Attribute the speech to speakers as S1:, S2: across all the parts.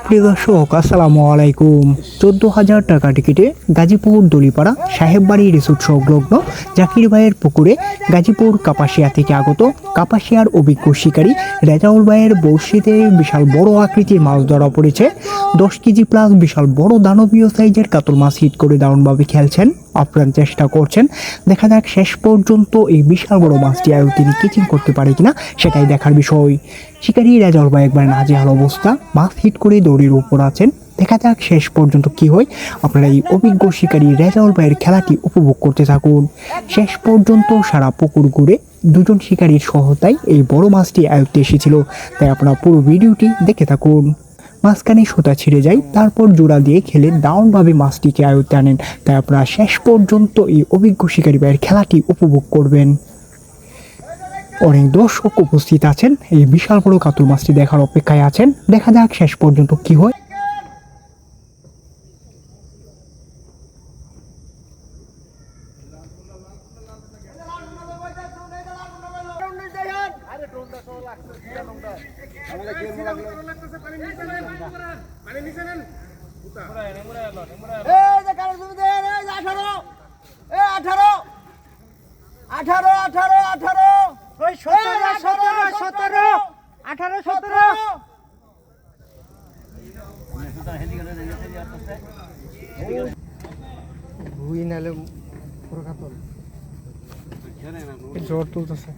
S1: প্রিয় দর্শক, আসসালামু আলাইকুম। 14,000 টাকা টিকিটে গাজীপুর দলিপাড়া সাহেববাড়ি রিসোর্ট সংলগ্ন জাকির ভাইয়ের পুকুরে গাজীপুর কাপাসিয়া থেকে আগত কাপাসিয়ার অভিজ্ঞ শিকারী রেজাউল ভাইয়ের বড়শিতে বিশাল বড় আকৃতির মাছ ধরা পড়েছে। 10 কেজি প্লাস বিশাল বড় দানবীয় সাইজের কাতল মাছ হিট করে দারুণভাবে খেলছেন, আপ্রাণ চেষ্টা করছেন। দেখা যাক শেষ পর্যন্ত এই বিশাল বড় মাছটি আর তিনি কিচিং করতে পারে কিনা, সেটাই দেখার বিষয়। শিকারী রেজাউল ভাই একবার নাজেহাল অবস্থা, মাছ হিট করে দড়ির উপর আছেন। দেখা যাক শেষ পর্যন্ত কি হয়। আপনারা এই অভিজ্ঞ শিকারী রেজাউল ভাইয়ের খেলাটি উপভোগ করতে থাকুন। শেষ পর্যন্ত সারা পুকুর ঘুরে দুজন শিকারীর সহায়তায় এই বড় মাছটি আয়ত্তে এসেছিল, তাই আপনারা পুরো ভিডিওটি দেখে থাকুন। মাঝখানে সুতা ছিঁড়ে যায়, তারপর জোড়া দিয়ে খেলে দারুণভাবে মাছটিকে আয়ত্তে আনেন, তাই আপনারা শেষ পর্যন্ত এই অভিজ্ঞ শিকারী ভাইয়ের খেলাটি উপভোগ করবেন। অনেক দর্শক উপস্থিত আছেন, এই বিশাল বড় কাতল মাছটি দেখার অপেক্ষায় আছেন। দেখা যাক শেষ পর্যন্ত কি হয়। জ্বর তুলতেছে।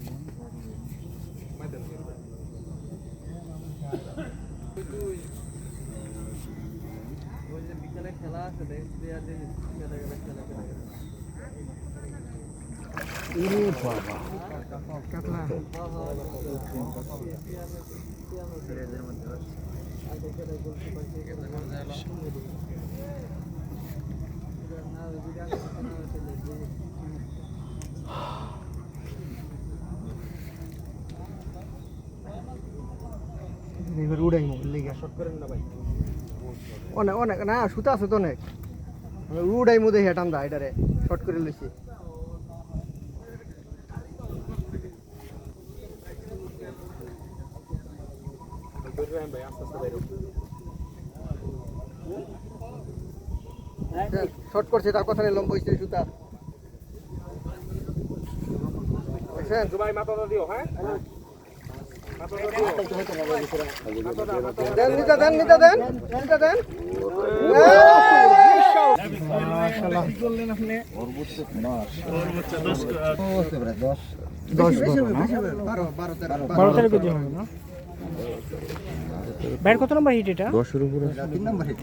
S1: এবার উড়াই মোবাইল লেগে শর্ট করেন না ভাই, অনেক অনেক না সুতা আছে তো অনেক, উড়াই মধ্যে হেঁটাম দা এটারে শর্ট করে লইছি। শর্ট করছে তার কথা লম্বা হয়েছে সুতা। ভাই মাথা দিও, হ্যাঁ কত নম্বর হিট এটা? 10-এর উপরে 3 নম্বর হিট।